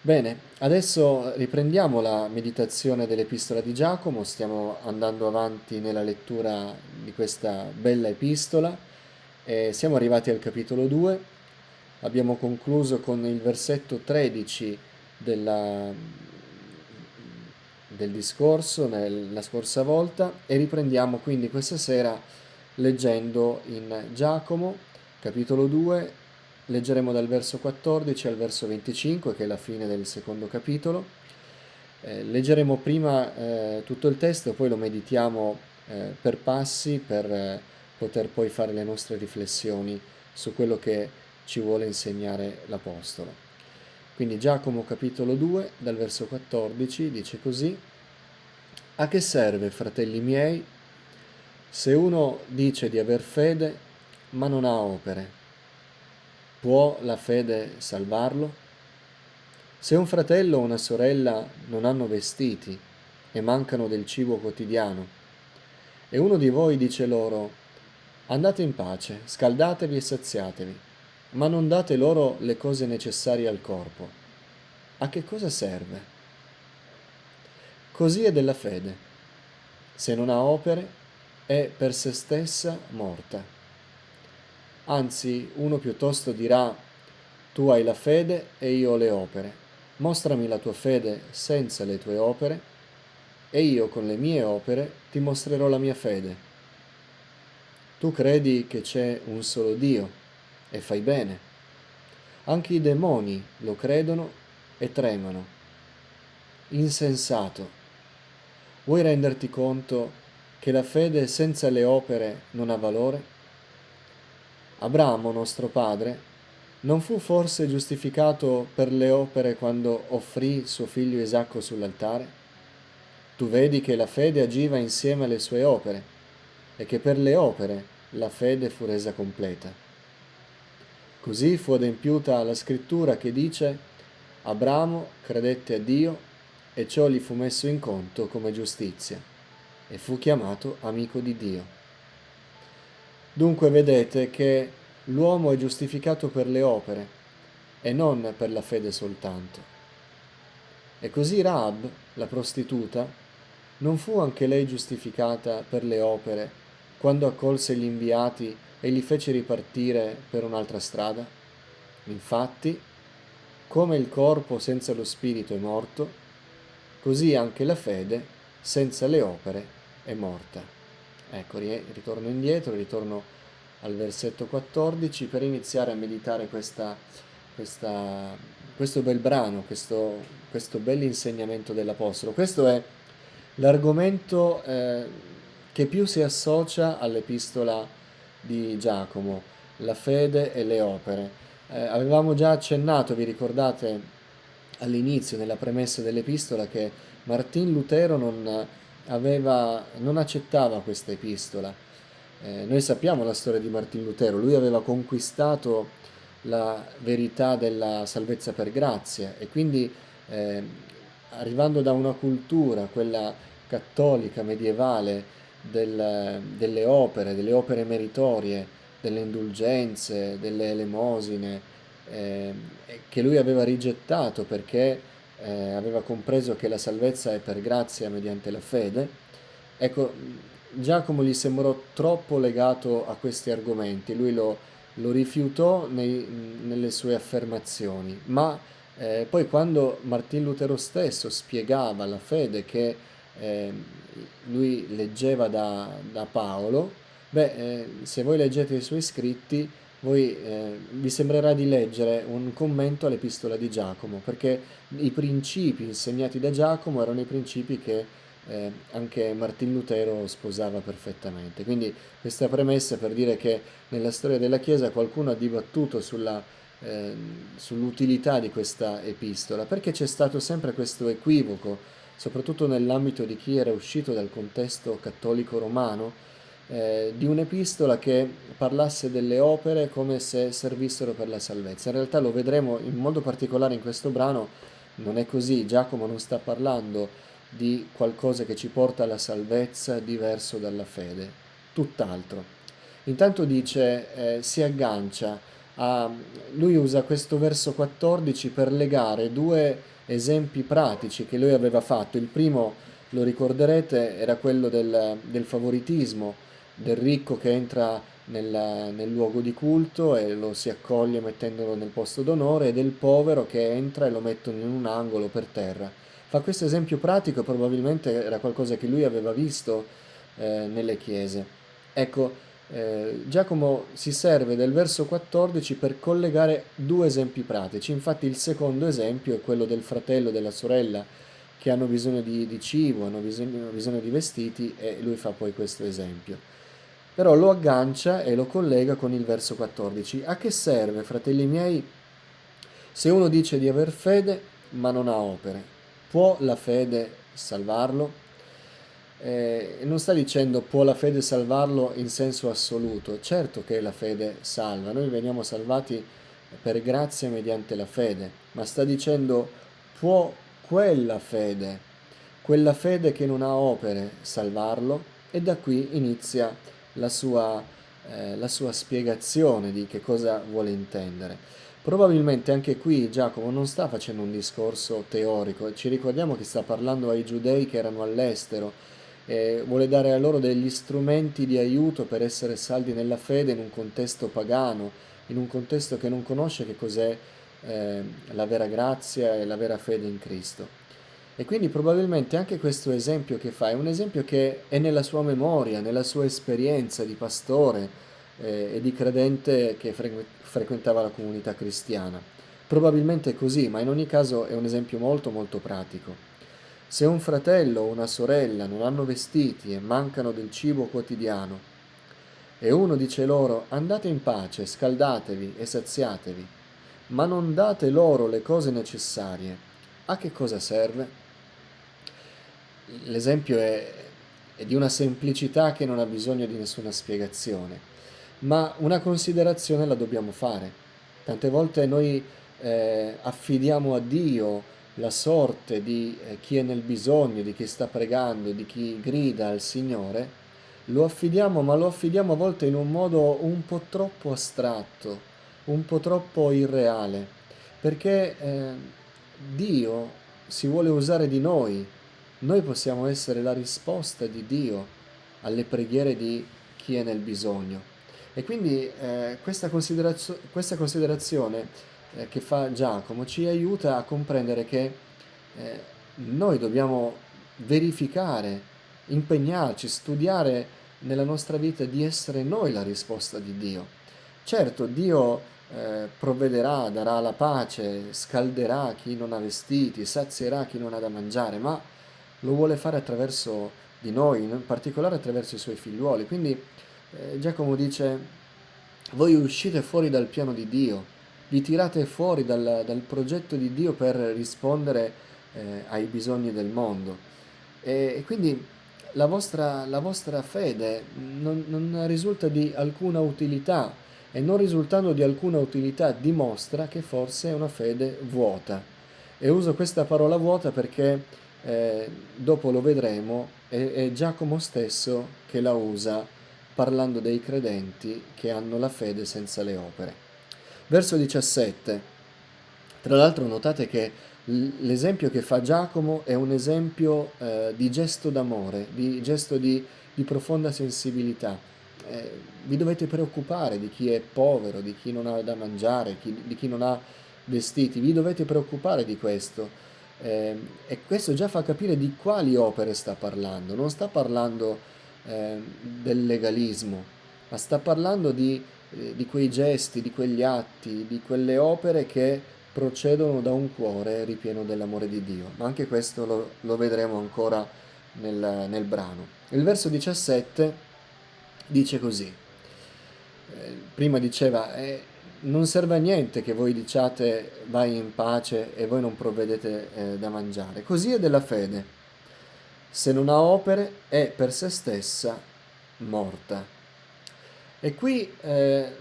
Bene, adesso riprendiamo la meditazione dell'Epistola di Giacomo, stiamo andando avanti nella lettura di questa bella epistola e siamo arrivati al capitolo 2, abbiamo concluso con il versetto 13 della- del discorso la scorsa volta e riprendiamo quindi questa sera leggendo in Giacomo, capitolo 2. Leggeremo dal verso 14 al verso 25, che è la fine del secondo capitolo. Leggeremo prima tutto il testo, poi lo meditiamo per passi per poter poi fare le nostre riflessioni su quello che ci vuole insegnare l'Apostolo. Quindi Giacomo capitolo 2, dal verso 14, dice così: A che serve, fratelli miei, se uno dice di aver fede, ma non ha opere? Può la fede salvarlo? Se un fratello o una sorella non hanno vestiti e mancano del cibo quotidiano, e uno di voi dice loro: andate in pace, scaldatevi e saziatevi, ma non date loro le cose necessarie al corpo, a che cosa serve? Così è della fede. Se non ha opere, è per se stessa morta. Anzi, uno piuttosto dirà: tu hai la fede e io ho le opere. Mostrami la tua fede senza le tue opere, e io con le mie opere ti mostrerò la mia fede. Tu credi che c'è un solo Dio, e fai bene. Anche i demoni lo credono e tremano. Insensato, vuoi renderti conto che la fede senza le opere non ha valore? Abramo, nostro padre, non fu forse giustificato per le opere quando offrì suo figlio Isacco sull'altare? Tu vedi che la fede agiva insieme alle sue opere e che per le opere la fede fu resa completa. Così fu adempiuta la scrittura che dice: Abramo credette a Dio e ciò gli fu messo in conto come giustizia e fu chiamato amico di Dio. Dunque vedete che l'uomo è giustificato per le opere e non per la fede soltanto. E così Rahab, la prostituta, non fu anche lei giustificata per le opere quando accolse gli inviati e li fece ripartire per un'altra strada? Infatti, come il corpo senza lo spirito è morto, così anche la fede senza le opere è morta. Ecco, ritorno indietro, ritorno al versetto 14 per iniziare a meditare questa- questo bel brano, questo bel insegnamento dell'Apostolo. Questo è l'argomento che più si associa all'epistola di Giacomo, la fede e le opere. Avevamo già accennato, vi ricordate, all'inizio, nella premessa dell'epistola, che Martin Lutero non accettava questa epistola. Noi sappiamo la storia di Martin Lutero, lui aveva conquistato la verità della salvezza per grazia e quindi eh, arrivando da una cultura, quella cattolica, medievale, delle opere meritorie, delle indulgenze, delle elemosine, eh, che lui aveva rigettato perché aveva compreso che la salvezza è per grazia mediante la fede. Ecco, Giacomo gli sembrò troppo legato a questi argomenti, lo rifiutò nelle sue affermazioni, ma poi quando Martin Lutero stesso spiegava la fede che eh, lui leggeva da Paolo, se voi leggete i suoi scritti, vi sembrerà di leggere un commento all'epistola di Giacomo, perché i principi insegnati da Giacomo erano i principi che anche Martin Lutero sposava perfettamente. Quindi questa premessa per dire che nella storia della Chiesa qualcuno ha dibattuto eh, sull'utilità di questa epistola, perché c'è stato sempre questo equivoco, soprattutto nell'ambito di chi era uscito dal contesto cattolico romano, di un'epistola che parlasse delle opere come se servissero per la salvezza. In realtà lo vedremo in modo particolare in questo brano, non è così, Giacomo non sta parlando di qualcosa che ci porta alla salvezza diverso dalla fede, tutt'altro. Intanto dice, si aggancia a- lui usa questo verso 14 per legare due esempi pratici che lui aveva fatto. Il primo, lo ricorderete, era quello del favoritismo, del ricco che entra nel luogo di culto e lo si accoglie mettendolo nel posto d'onore, e del povero che entra e lo mettono in un angolo per terra. Fa questo esempio pratico, probabilmente era qualcosa che lui aveva visto nelle chiese. Ecco, Giacomo si serve del verso 14 per collegare due esempi pratici. Infatti il secondo esempio è quello del fratello e della sorella che hanno bisogno di cibo, hanno bisogno di vestiti, e lui fa poi questo esempio. Però lo aggancia e lo collega con il verso 14. A che serve, fratelli miei, se uno dice di aver fede ma non ha opere? Può la fede salvarlo? Non sta dicendo può la fede salvarlo in senso assoluto. Certo che la fede salva, noi veniamo salvati per grazia mediante la fede, ma sta dicendo può quella fede che non ha opere, salvarlo? E da qui inizia la la sua spiegazione di che cosa vuole intendere. Probabilmente anche qui Giacomo non sta facendo un discorso teorico, ci ricordiamo che sta parlando ai giudei che erano all'estero, e vuole dare a loro degli strumenti di aiuto per essere saldi nella fede in un contesto pagano, in un contesto che non conosce che cos'è la vera grazia e la vera fede in Cristo. E quindi probabilmente anche questo esempio che fa è un esempio che è nella sua memoria, nella sua esperienza di pastore e di credente che frequentava la comunità cristiana. Probabilmente è così, ma in ogni caso è un esempio molto molto pratico. Se un fratello o una sorella non hanno vestiti e mancano del cibo quotidiano, e uno dice loro andate in pace, scaldatevi e saziatevi, ma non date loro le cose necessarie, a che cosa serve? L'esempio è di una semplicità che non ha bisogno di nessuna spiegazione, ma una considerazione la dobbiamo fare. Tante volte noi affidiamo a Dio la sorte di chi è nel bisogno, di chi sta pregando, di chi grida al Signore, lo affidiamo, ma lo affidiamo a volte in un modo un po' troppo astratto, un po' troppo irreale, perché Dio si vuole usare di noi possiamo essere la risposta di Dio alle preghiere di chi è nel bisogno. E quindi questa considerazione che fa Giacomo ci aiuta a comprendere che noi dobbiamo verificare, impegnarci, studiare nella nostra vita di essere noi la risposta di Dio. Certo, Dio provvederà, darà la pace, scalderà chi non ha vestiti, sazierà chi non ha da mangiare, ma lo vuole fare attraverso di noi, in particolare attraverso i suoi figliuoli. Quindi Giacomo dice, voi uscite fuori dal piano di Dio, vi tirate fuori dal progetto di Dio per rispondere ai bisogni del mondo. E quindi la vostra fede non risulta di alcuna utilità, e non risultando di alcuna utilità dimostra che forse è una fede vuota. E uso questa parola vuota perché dopo lo vedremo, è Giacomo stesso che la usa parlando dei credenti che hanno la fede senza le opere. Verso 17. Tra l'altro notate che l'esempio che fa Giacomo è un esempio di gesto d'amore, di gesto di profonda sensibilità. Vi dovete preoccupare di chi è povero, di chi non ha da mangiare, di chi non ha vestiti, vi dovete preoccupare di questo. E questo già fa capire di quali opere sta parlando. Non sta parlando del legalismo, ma sta parlando di quei gesti, di quegli atti, di quelle opere che procedono da un cuore ripieno dell'amore di Dio. Ma anche questo lo vedremo ancora nel brano. Il verso 17 dice così. Prima diceva, non serve a niente che voi diciate vai in pace e voi non provvedete da mangiare. Così è della fede. Se non ha opere è per se stessa morta. E qui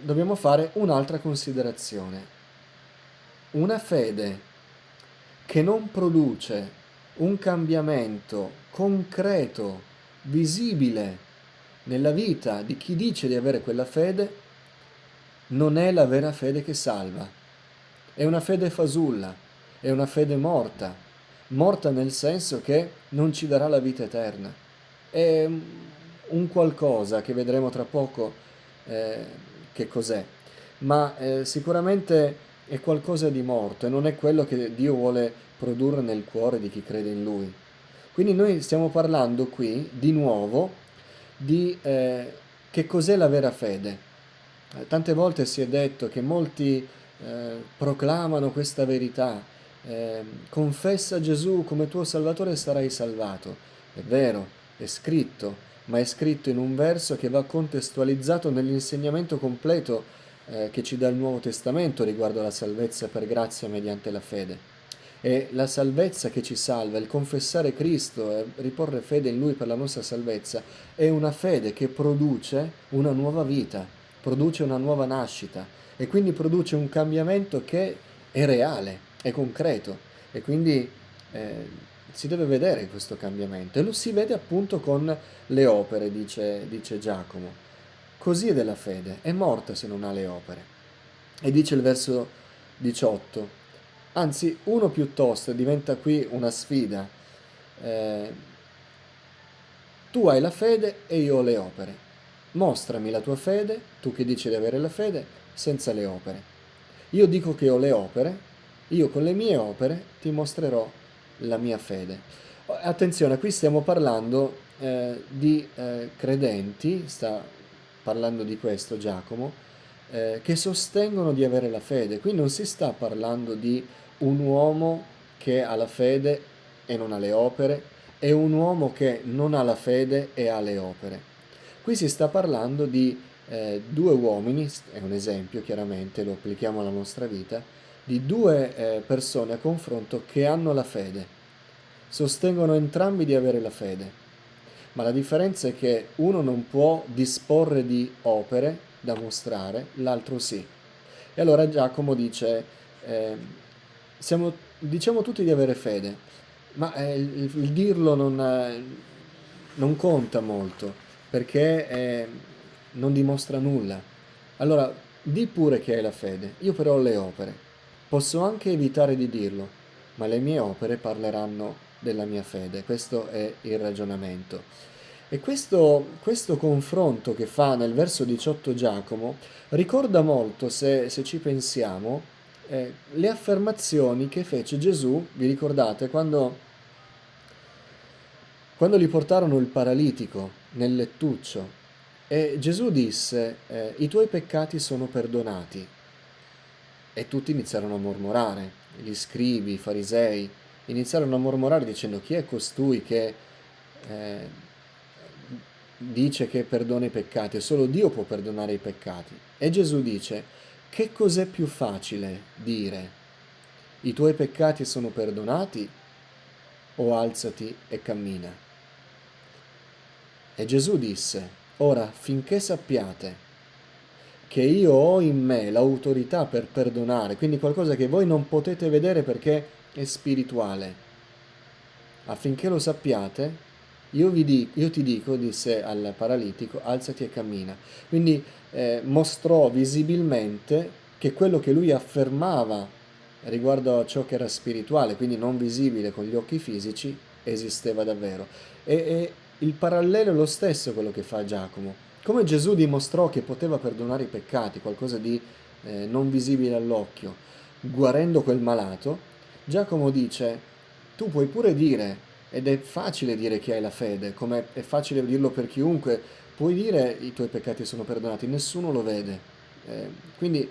dobbiamo fare un'altra considerazione. Una fede che non produce un cambiamento concreto, visibile nella vita di chi dice di avere quella fede, non è la vera fede che salva. È una fede fasulla, è una fede morta, morta nel senso che non ci darà la vita eterna. È un qualcosa che vedremo tra poco eh, che cos'è, ma sicuramente è qualcosa di morto e non è quello che Dio vuole produrre nel cuore di chi crede in Lui. Quindi noi stiamo parlando qui di nuovo di che cos'è la vera fede. Tante volte si è detto che molti proclamano questa verità, confessa Gesù come tuo Salvatore e sarai salvato. È vero, è scritto, ma è scritto in un verso che va contestualizzato nell'insegnamento completo che ci dà il Nuovo Testamento riguardo alla salvezza per grazia mediante la fede. E la salvezza che ci salva, il confessare Cristo e riporre fede in Lui per la nostra salvezza, è una fede che produce una nuova vita, produce una nuova nascita e quindi produce un cambiamento che è reale, è concreto e quindi si deve vedere questo cambiamento e lo si vede appunto con le opere, dice Giacomo. Così è della fede, è morta se non ha le opere. E dice il verso 18, anzi uno piuttosto, diventa qui una sfida, eh, tu hai la fede e io ho le opere. Mostrami la tua fede, tu che dici di avere la fede, senza le opere. Io dico che ho le opere, io con le mie opere ti mostrerò la mia fede. Attenzione, qui stiamo parlando di credenti, sta parlando di questo Giacomo, che sostengono di avere la fede. Qui non si sta parlando di un uomo che ha la fede e non ha le opere, e un uomo che non ha la fede e ha le opere. Qui si sta parlando di due uomini, è un esempio chiaramente, lo applichiamo alla nostra vita, di due persone a confronto che hanno la fede, sostengono entrambi di avere la fede, ma la differenza è che uno non può disporre di opere da mostrare, l'altro sì. E allora Giacomo dice, eh, diciamo tutti di avere fede, ma il dirlo non conta molto, perché non dimostra nulla. Allora, di pure che hai la fede, io però ho le opere. Posso anche evitare di dirlo, ma le mie opere parleranno della mia fede. Questo è il ragionamento. E questo confronto che fa nel verso 18 Giacomo ricorda molto, se ci pensiamo, le affermazioni che fece Gesù, vi ricordate, quando gli portarono il paralitico nel lettuccio e Gesù disse, i tuoi peccati sono perdonati. E tutti iniziarono a mormorare, gli scribi, i farisei, iniziarono a mormorare dicendo chi è costui che eh, dice che perdona i peccati, solo Dio può perdonare i peccati. E Gesù dice, che cos'è più facile dire? I tuoi peccati sono perdonati o alzati e cammina? E Gesù disse, ora finché sappiate che io ho in me l'autorità per perdonare, quindi qualcosa che voi non potete vedere perché è spirituale, affinché lo sappiate, io ti dico, disse al paralitico, alzati e cammina. Quindi mostrò visibilmente che quello che lui affermava riguardo a ciò che era spirituale, quindi non visibile con gli occhi fisici, esisteva davvero. E il parallelo è lo stesso quello che fa Giacomo. Come Gesù dimostrò che poteva perdonare i peccati, qualcosa di non visibile all'occhio, guarendo quel malato, Giacomo dice, tu puoi pure dire, ed è facile dire che hai la fede, come è facile dirlo per chiunque, puoi dire i tuoi peccati sono perdonati, nessuno lo vede. Quindi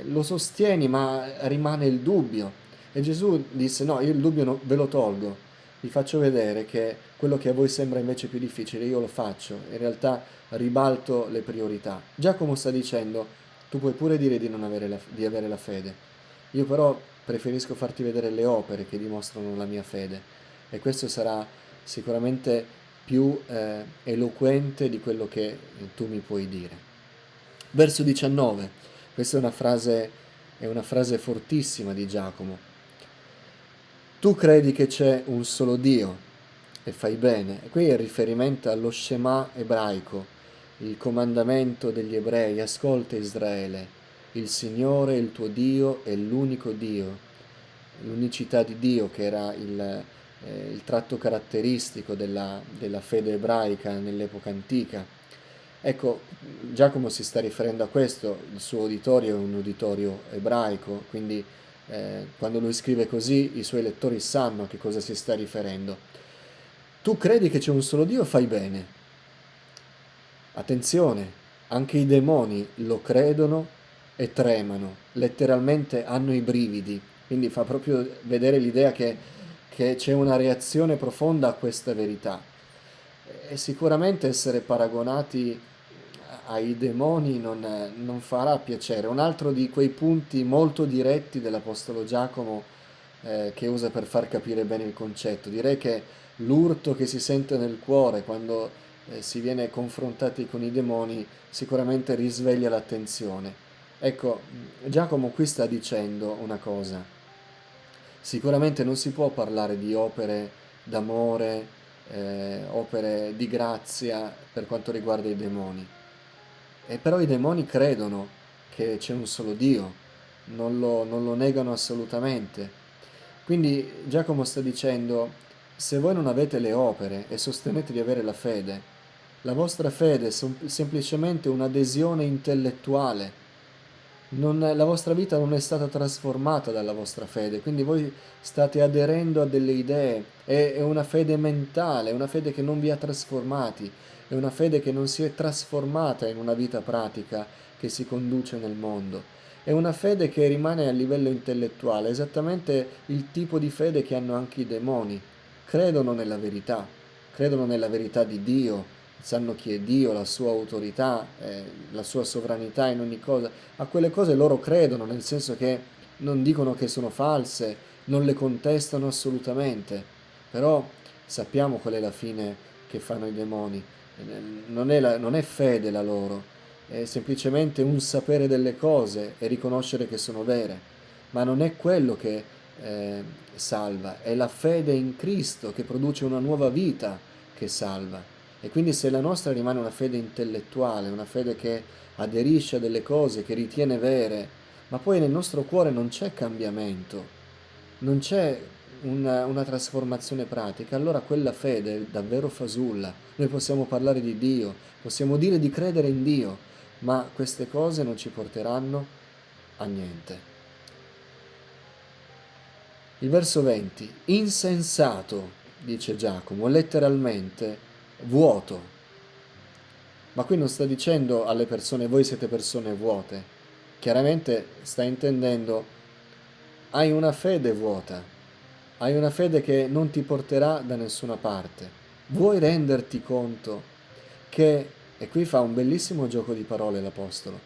lo sostieni, ma rimane il dubbio. E Gesù disse, no, io il dubbio ve lo tolgo, vi faccio vedere che quello che a voi sembra invece più difficile, io lo faccio, in realtà ribalto le priorità. Giacomo sta dicendo, tu puoi pure dire di non avere di avere la fede, io però preferisco farti vedere le opere che dimostrano la mia fede e questo sarà sicuramente più eloquente di quello che tu mi puoi dire. Verso 19, questa è una frase fortissima di Giacomo. Tu credi che c'è un solo Dio e fai bene. E qui è il riferimento allo Shema ebraico, il comandamento degli ebrei, ascolta Israele. il Signore, il tuo Dio, è l'unico Dio. L'unicità di Dio, che era il tratto caratteristico della fede ebraica nell'epoca antica. Ecco, Giacomo si sta riferendo a questo, il suo uditorio è un uditorio ebraico, quindi quando lui scrive così i suoi lettori sanno a che cosa si sta riferendo. Tu credi che c'è un solo Dio, fai bene. Attenzione, anche i demoni lo credono e tremano, letteralmente hanno i brividi, quindi fa proprio vedere l'idea che c'è una reazione profonda a questa verità. E sicuramente essere paragonati ai demoni non farà piacere. Un altro di quei punti molto diretti dell'Apostolo Giacomo che usa per far capire bene il concetto. Direi che l'urto che si sente nel cuore quando si viene confrontati con i demoni sicuramente risveglia l'attenzione. Ecco, Giacomo qui sta dicendo una cosa. Sicuramente non si può parlare di opere d'amore, opere di grazia per quanto riguarda i demoni. E però i demoni credono che c'è un solo Dio, non lo negano assolutamente. Quindi Giacomo sta dicendo, se voi non avete le opere e sostenete di avere la fede, la vostra fede è semplicemente un'adesione intellettuale. La vostra vita non è stata trasformata dalla vostra fede, quindi voi state aderendo a delle idee, è una fede mentale, è una fede che non vi ha trasformati, è una fede che non si è trasformata in una vita pratica che si conduce nel mondo. È una fede che rimane a livello intellettuale, esattamente il tipo di fede che hanno anche i demoni. Credono nella verità di Dio, sanno chi è Dio, la sua autorità, la sua sovranità in ogni cosa. A quelle cose loro credono, nel senso che non dicono che sono false, non le contestano assolutamente, però sappiamo qual è la fine che fanno i demoni. Non è fede la loro, è semplicemente un sapere delle cose e riconoscere che sono vere, ma non è quello che salva, è la fede in Cristo che produce una nuova vita che salva. E quindi se la nostra rimane una fede intellettuale, una fede che aderisce a delle cose, che ritiene vere, ma poi nel nostro cuore non c'è cambiamento, non c'è una trasformazione pratica, allora quella fede è davvero fasulla. Noi possiamo parlare di Dio, possiamo dire di credere in Dio, ma queste cose non ci porteranno a niente. Il verso 20, insensato, dice Giacomo, letteralmente vuoto. Ma qui non sta dicendo alle persone voi siete persone vuote, chiaramente sta intendendo hai una fede vuota, hai una fede che non ti porterà da nessuna parte. Vuoi renderti conto che, e qui fa un bellissimo gioco di parole l'Apostolo,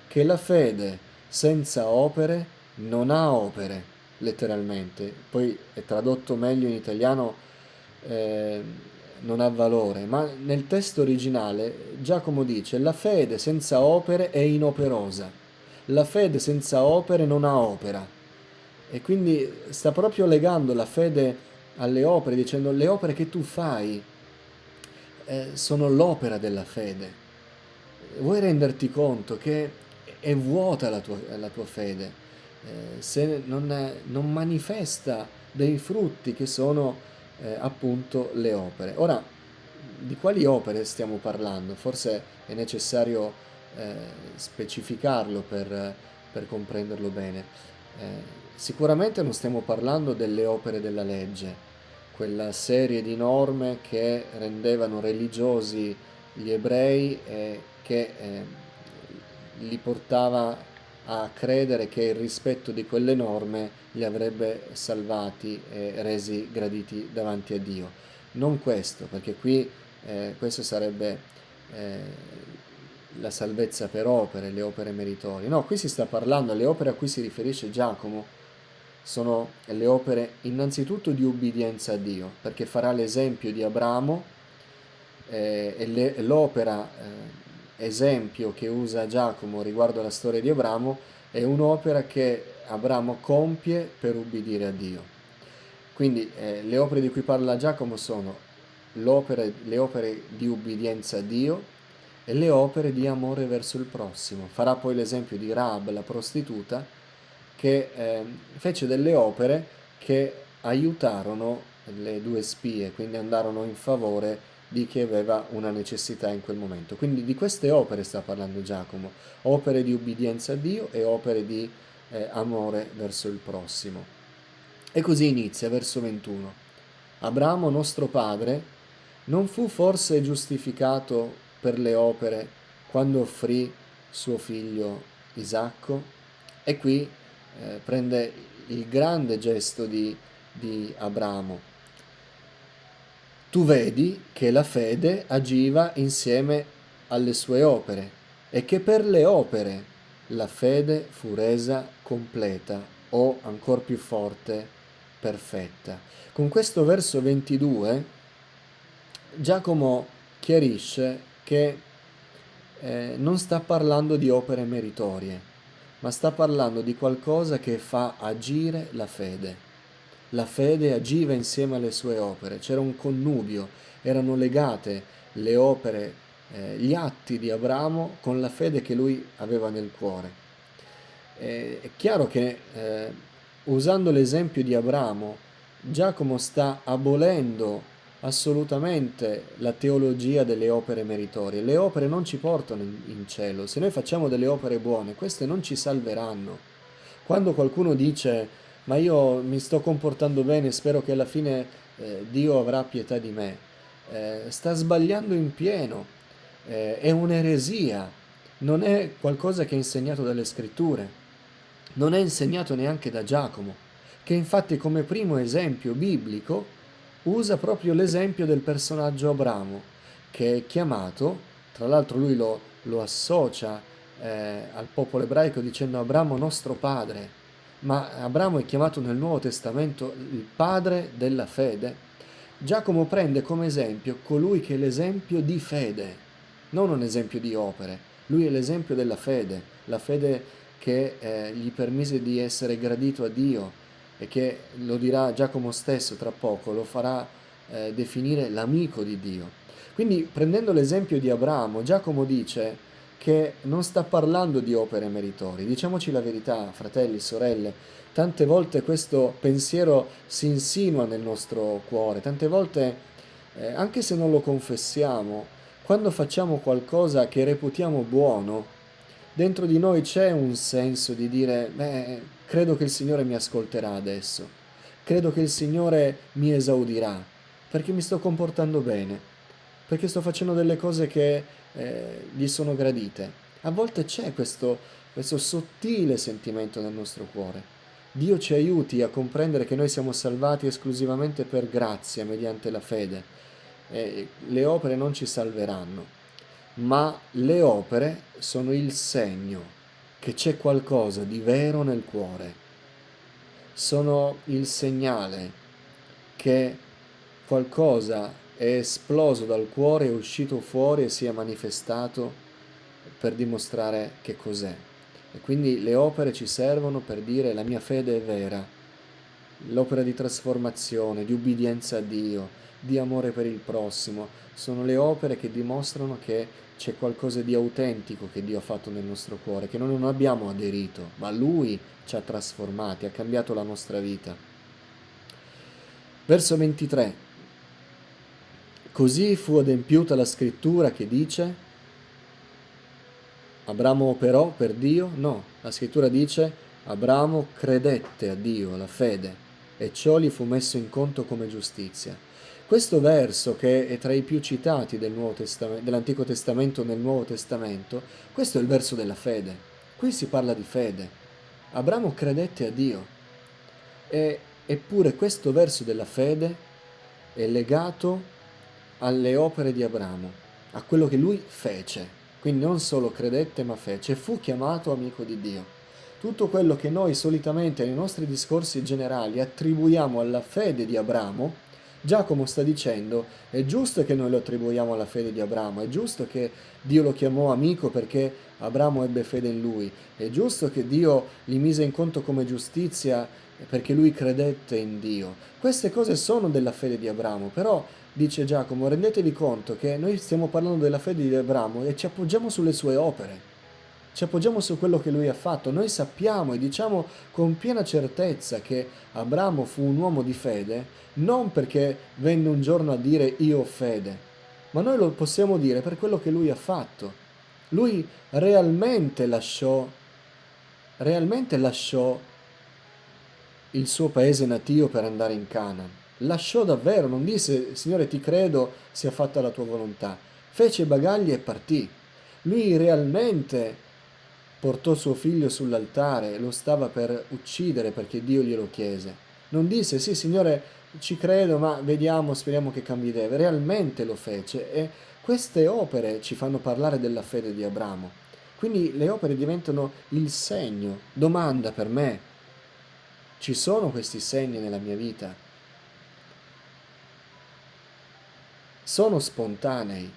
che la fede senza opere non ha opere, letteralmente, poi è tradotto meglio in italiano non ha valore, ma nel testo originale Giacomo dice la fede senza opere è inoperosa, la fede senza opere non ha opera. E quindi sta proprio legando la fede alle opere, dicendo le opere che tu fai sono l'opera della fede. Vuoi renderti conto che è vuota la tua fede se non manifesta dei frutti che sono appunto le opere. Ora, di quali opere stiamo parlando? Forse è necessario specificarlo per comprenderlo bene. Sicuramente non stiamo parlando delle opere della legge, quella serie di norme che rendevano religiosi gli ebrei e che li portava a credere che il rispetto di quelle norme li avrebbe salvati e resi graditi davanti a Dio. Non questo, perché qui questo sarebbe la salvezza per opere, le opere meritorie. No, qui si sta parlando, le opere a cui si riferisce Giacomo sono le opere innanzitutto di ubbidienza a Dio, perché farà l'esempio di Abramo e l'opera esempio che usa Giacomo riguardo alla storia di Abramo è un'opera che Abramo compie per ubbidire a Dio. Quindi le opere di cui parla Giacomo sono le opere di ubbidienza a Dio, e le opere di amore verso il prossimo. Farà poi l'esempio di Rahab, la prostituta, che fece delle opere che aiutarono le due spie, quindi andarono in favore di chi aveva una necessità in quel momento. Quindi di queste opere sta parlando Giacomo, opere di ubbidienza a Dio e opere di amore verso il prossimo. E così inizia, verso 21. Abramo, nostro padre, non fu forse giustificato per le opere quando offrì suo figlio Isacco? E qui prende il grande gesto di Abramo. Tu vedi che la fede agiva insieme alle sue opere e che per le opere la fede fu resa completa o ancor più forte, perfetta. Con questo verso 22 Giacomo chiarisce che non sta parlando di opere meritorie, ma sta parlando di qualcosa che fa agire la fede. La fede agiva insieme alle sue opere, c'era un connubio, erano legate le opere, gli atti di Abramo con la fede che lui aveva nel cuore. È chiaro che usando l'esempio di Abramo, Giacomo sta abolendo assolutamente la teologia delle opere meritorie. Le opere non ci portano in cielo. Se noi facciamo delle opere buone, queste non ci salveranno. Quando qualcuno dice ma io mi sto comportando bene, spero che alla fine Dio avrà pietà di me, sta sbagliando in pieno, è un'eresia, non è qualcosa che è insegnato dalle scritture, non è insegnato neanche da Giacomo, che infatti come primo esempio biblico usa proprio l'esempio del personaggio Abramo, che è chiamato, tra l'altro lui lo associa al popolo ebraico dicendo Abramo nostro padre, ma Abramo è chiamato nel Nuovo Testamento il padre della fede. Giacomo prende come esempio colui che è l'esempio di fede, non un esempio di opere, lui è l'esempio della fede, la fede che gli permise di essere gradito a Dio e che, lo dirà Giacomo stesso tra poco, lo farà definire l'amico di Dio. Quindi prendendo l'esempio di Abramo, Giacomo dice che non sta parlando di opere meritorie. Diciamoci la verità, fratelli, sorelle, tante volte questo pensiero si insinua nel nostro cuore, tante volte, anche se non lo confessiamo, quando facciamo qualcosa che reputiamo buono, dentro di noi c'è un senso di dire, beh, credo che il Signore mi ascolterà adesso, credo che il Signore mi esaudirà, perché mi sto comportando bene, perché sto facendo delle cose che gli sono gradite. A volte c'è questo sottile sentimento nel nostro cuore. Dio ci aiuti a comprendere che noi siamo salvati esclusivamente per grazia, mediante la fede. Le opere non ci salveranno, ma le opere sono il segno che c'è qualcosa di vero nel cuore. Sono il segnale che qualcosa è esploso dal cuore, è uscito fuori e si è manifestato per dimostrare che cos'è. E quindi le opere ci servono per dire la mia fede è vera, l'opera di trasformazione, di ubbidienza a Dio, di amore per il prossimo, sono le opere che dimostrano che c'è qualcosa di autentico che Dio ha fatto nel nostro cuore, che noi non abbiamo aderito, ma Lui ci ha trasformati, ha cambiato la nostra vita. Verso 23. Così fu adempiuta la scrittura che dice Abramo operò per Dio? No, la scrittura dice Abramo credette a Dio, la fede, e ciò gli fu messo in conto come giustizia. Questo verso, che è tra i più citati dell'Antico Testamento nel Nuovo Testamento, questo è il verso della fede. Qui si parla di fede. Abramo credette a Dio. Eppure questo verso della fede è legato alle opere di Abramo, a quello che lui fece. Quindi non solo credette ma fece, e fu chiamato amico di Dio. Tutto quello che noi solitamente nei nostri discorsi generali attribuiamo alla fede di Abramo, Giacomo sta dicendo, è giusto che noi lo attribuiamo alla fede di Abramo, è giusto che Dio lo chiamò amico perché Abramo ebbe fede in lui, è giusto che Dio gli mise in conto come giustizia perché lui credette in Dio. Queste cose sono della fede di Abramo, però dice Giacomo, rendetevi conto che noi stiamo parlando della fede di Abramo e ci appoggiamo sulle sue opere. Ci appoggiamo su quello che lui ha fatto. Noi sappiamo e diciamo con piena certezza che Abramo fu un uomo di fede, non perché venne un giorno a dire io ho fede, ma noi lo possiamo dire per quello che lui ha fatto. Lui realmente lasciò il suo paese natio per andare in Canaan. Lasciò davvero, non disse Signore ti credo, sia fatta la tua volontà. Fece i bagagli e partì. Lui realmente portò suo figlio sull'altare e lo stava per uccidere perché Dio glielo chiese. Non disse sì Signore ci credo ma vediamo, speriamo che cambi idea. Realmente lo fece e queste opere ci fanno parlare della fede di Abramo. Quindi le opere diventano il segno. Domanda per me, ci sono questi segni nella mia vita? Sono spontanei?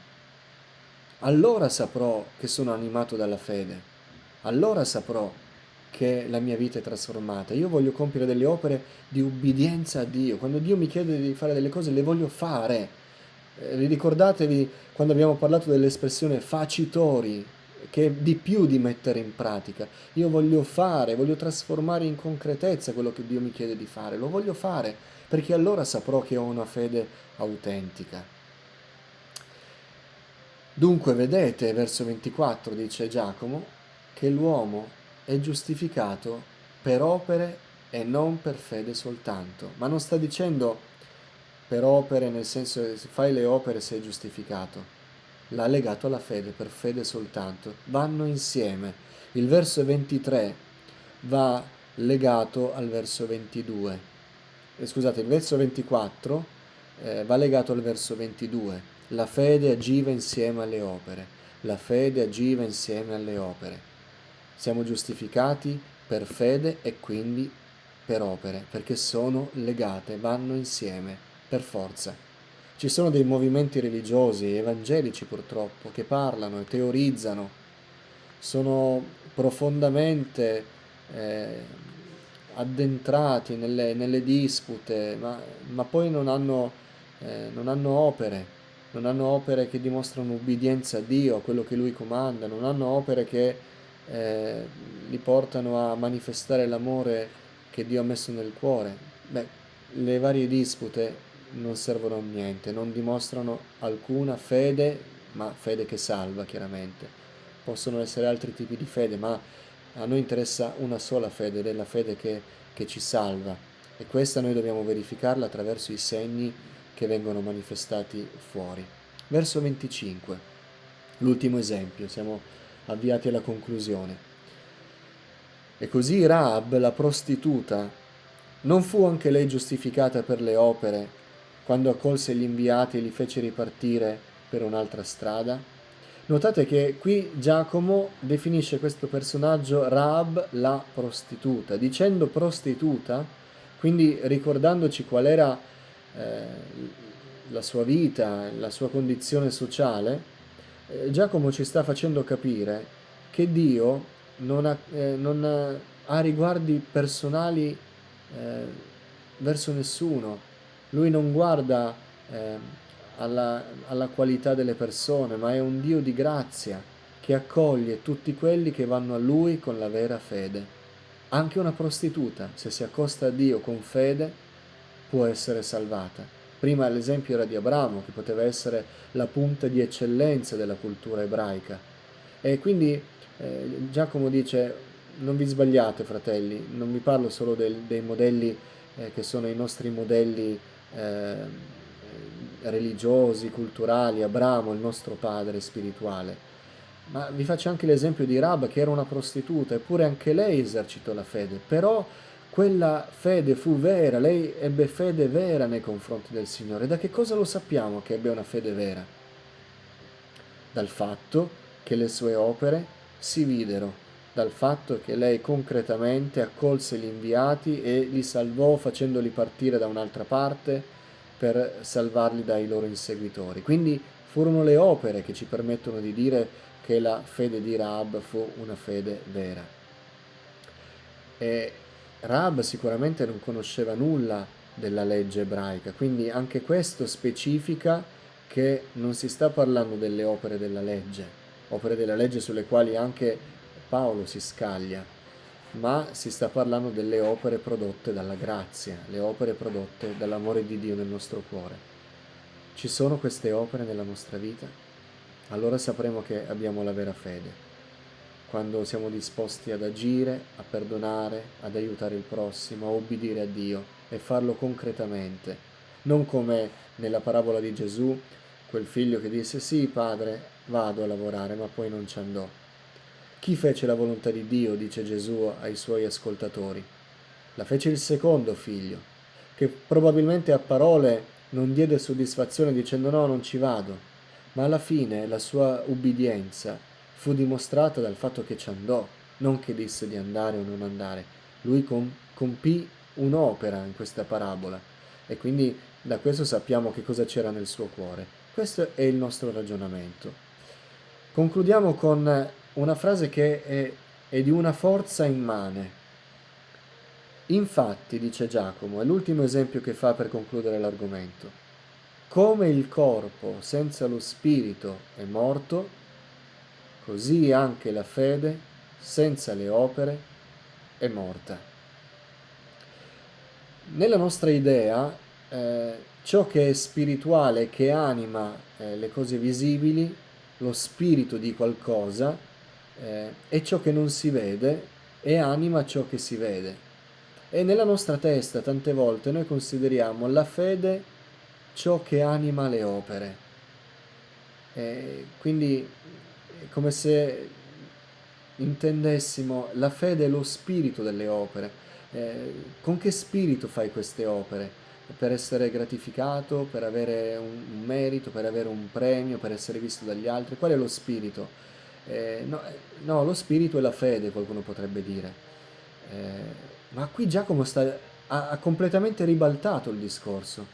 Allora saprò che sono animato dalla fede. Allora saprò che la mia vita è trasformata. Io voglio compiere delle opere di ubbidienza a Dio. Quando Dio mi chiede di fare delle cose, le voglio fare. Ricordatevi quando abbiamo parlato dell'espressione facitori, che è di più di mettere in pratica. Io voglio fare, voglio trasformare in concretezza quello che Dio mi chiede di fare. Lo voglio fare perché allora saprò che ho una fede autentica. Dunque vedete, verso 24 dice Giacomo, che l'uomo è giustificato per opere e non per fede soltanto. Ma non sta dicendo per opere nel senso che se fai le opere sei giustificato. L'ha legato alla fede, per fede soltanto. Vanno insieme. Il verso 23 va legato al verso 22. Scusate, il verso 24 va legato al verso 22. La fede agiva insieme alle opere. La fede agiva insieme alle opere. Siamo giustificati per fede e quindi per opere, perché sono legate, vanno insieme, per forza. Ci sono dei movimenti religiosi, evangelici purtroppo, che parlano e teorizzano, sono profondamente eh, addentrati nelle dispute, ma poi non hanno opere, non hanno opere che dimostrano ubbidienza a Dio, a quello che Lui comanda, non hanno opere che li portano a manifestare l'amore che Dio ha messo nel cuore. Beh, le varie dispute non servono a niente, non dimostrano alcuna fede, ma fede che salva chiaramente. Possono essere altri tipi di fede, ma a noi interessa una sola fede, ed è la fede che ci salva. E questa noi dobbiamo verificarla attraverso i segni che vengono manifestati fuori. Verso 25, l'ultimo esempio, siamo avviati alla conclusione. E così Rahab, la prostituta, non fu anche lei giustificata per le opere quando accolse gli inviati e li fece ripartire per un'altra strada? Notate che qui Giacomo definisce questo personaggio Rahab la prostituta. Dicendo prostituta, quindi ricordandoci qual era la sua vita, la sua condizione sociale, Giacomo ci sta facendo capire che Dio non ha riguardi personali verso nessuno. Lui non guarda alla qualità delle persone, ma è un Dio di grazia che accoglie tutti quelli che vanno a Lui con la vera fede. Anche una prostituta, se si accosta a Dio con fede, può essere salvata. Prima l'esempio era di Abramo, che poteva essere la punta di eccellenza della cultura ebraica. E quindi Giacomo dice, non vi sbagliate fratelli, non vi parlo solo dei modelli che sono i nostri modelli religiosi, culturali, Abramo, il nostro padre spirituale, ma vi faccio anche l'esempio di Rab, che era una prostituta, eppure anche lei esercitò la fede, però quella fede fu vera, lei ebbe fede vera nei confronti del Signore. Da che cosa lo sappiamo che ebbe una fede vera? Dal fatto che le sue opere si videro, dal fatto che lei concretamente accolse gli inviati e li salvò facendoli partire da un'altra parte per salvarli dai loro inseguitori. Quindi furono le opere che ci permettono di dire che la fede di Rahab fu una fede vera. E Rahab sicuramente non conosceva nulla della legge ebraica. Quindi anche questo specifica che non si sta parlando delle opere della legge sulle quali anche Paolo si scaglia, ma si sta parlando delle opere prodotte dalla grazia, le opere prodotte dall'amore di Dio nel nostro cuore. Ci sono queste opere nella nostra vita? Allora sapremo che abbiamo la vera fede. Quando siamo disposti ad agire, a perdonare, ad aiutare il prossimo, a obbedire a Dio e farlo concretamente, non come nella parabola di Gesù, quel figlio che disse sì padre, vado a lavorare, ma poi non ci andò. Chi fece la volontà di Dio, dice Gesù ai suoi ascoltatori? La fece il secondo figlio, che probabilmente a parole non diede soddisfazione dicendo no, non ci vado, ma alla fine la sua ubbidienza fu dimostrata dal fatto che ci andò, non che disse di andare o non andare. Lui compì un'opera in questa parabola e quindi da questo sappiamo che cosa c'era nel suo cuore. Questo è il nostro ragionamento. Concludiamo con una frase che è di una forza immane. Infatti, dice Giacomo, è l'ultimo esempio che fa per concludere l'argomento, come il corpo senza lo spirito è morto, così anche la fede senza le opere è morta. Nella nostra idea, ciò che è spirituale, che anima le cose visibili, lo spirito di qualcosa, è ciò che non si vede e anima ciò che si vede. E nella nostra testa tante volte noi consideriamo la fede ciò che anima le opere. Quindi è come se intendessimo la fede è lo spirito delle opere. Con che spirito fai queste opere? Per essere gratificato, per avere un merito, per avere un premio, per essere visto dagli altri? Qual è lo spirito? No, lo spirito è la fede, qualcuno potrebbe dire. Ma qui Giacomo ha completamente ribaltato il discorso.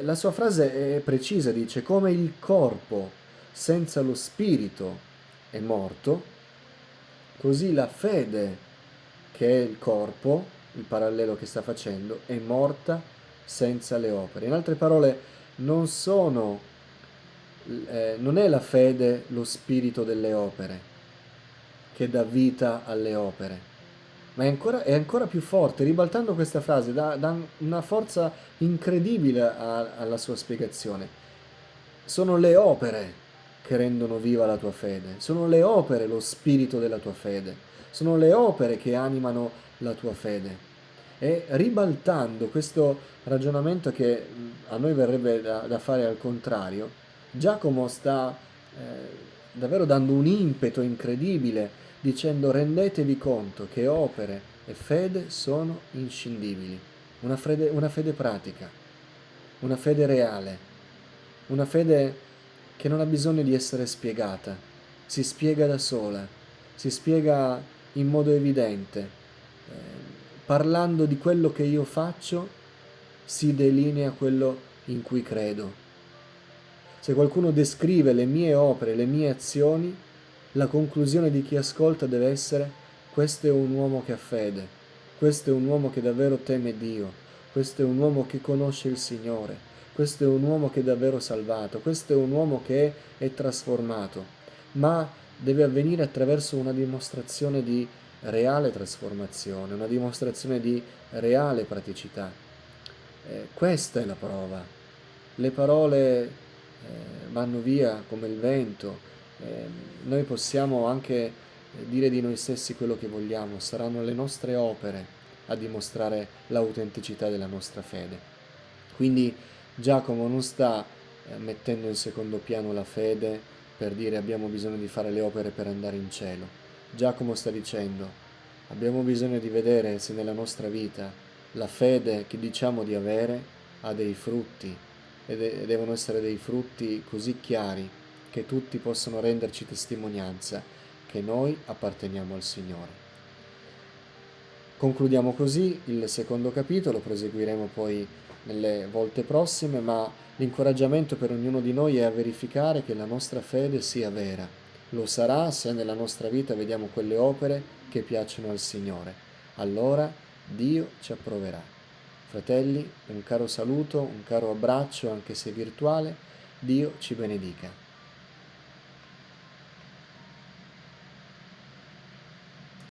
La sua frase è precisa, dice come il corpo senza lo spirito è morto, così la fede, che è il corpo, il parallelo che sta facendo, è morta senza le opere. In altre parole, non è la fede lo spirito delle opere che dà vita alle opere, ma è ancora più forte. Ribaltando questa frase dà una forza incredibile alla sua spiegazione. Sono le opere che rendono viva la tua fede, sono le opere lo spirito della tua fede, sono le opere che animano la tua fede. E ribaltando questo ragionamento che a noi verrebbe da fare al contrario, Giacomo sta davvero dando un impeto incredibile dicendo rendetevi conto che opere e fede sono inscindibili, una fede pratica, una fede reale, una fede che non ha bisogno di essere spiegata, si spiega da sola, si spiega in modo evidente. Parlando di quello che io faccio, si delinea quello in cui credo. Se qualcuno descrive le mie opere, le mie azioni, la conclusione di chi ascolta deve essere: questo è un uomo che ha fede, questo è un uomo che davvero teme Dio, questo è un uomo che conosce il Signore, questo è un uomo che è davvero salvato, questo è un uomo che è trasformato, ma deve avvenire attraverso una dimostrazione di reale trasformazione, una dimostrazione di reale praticità. Questa è la prova. Le parole vanno via come il vento, noi possiamo anche dire di noi stessi quello che vogliamo, saranno le nostre opere a dimostrare l'autenticità della nostra fede. Quindi Giacomo non sta mettendo in secondo piano la fede per dire abbiamo bisogno di fare le opere per andare in cielo. Giacomo sta dicendo abbiamo bisogno di vedere se nella nostra vita la fede che diciamo di avere ha dei frutti e devono essere dei frutti così chiari che tutti possono renderci testimonianza che noi apparteniamo al Signore. Concludiamo così il secondo capitolo, proseguiremo poi nelle volte prossime, ma l'incoraggiamento per ognuno di noi è a verificare che la nostra fede sia vera. Lo sarà se nella nostra vita vediamo quelle opere che piacciono al Signore. Allora Dio ci approverà. Fratelli, un caro saluto, un caro abbraccio, anche se virtuale. Dio ci benedica.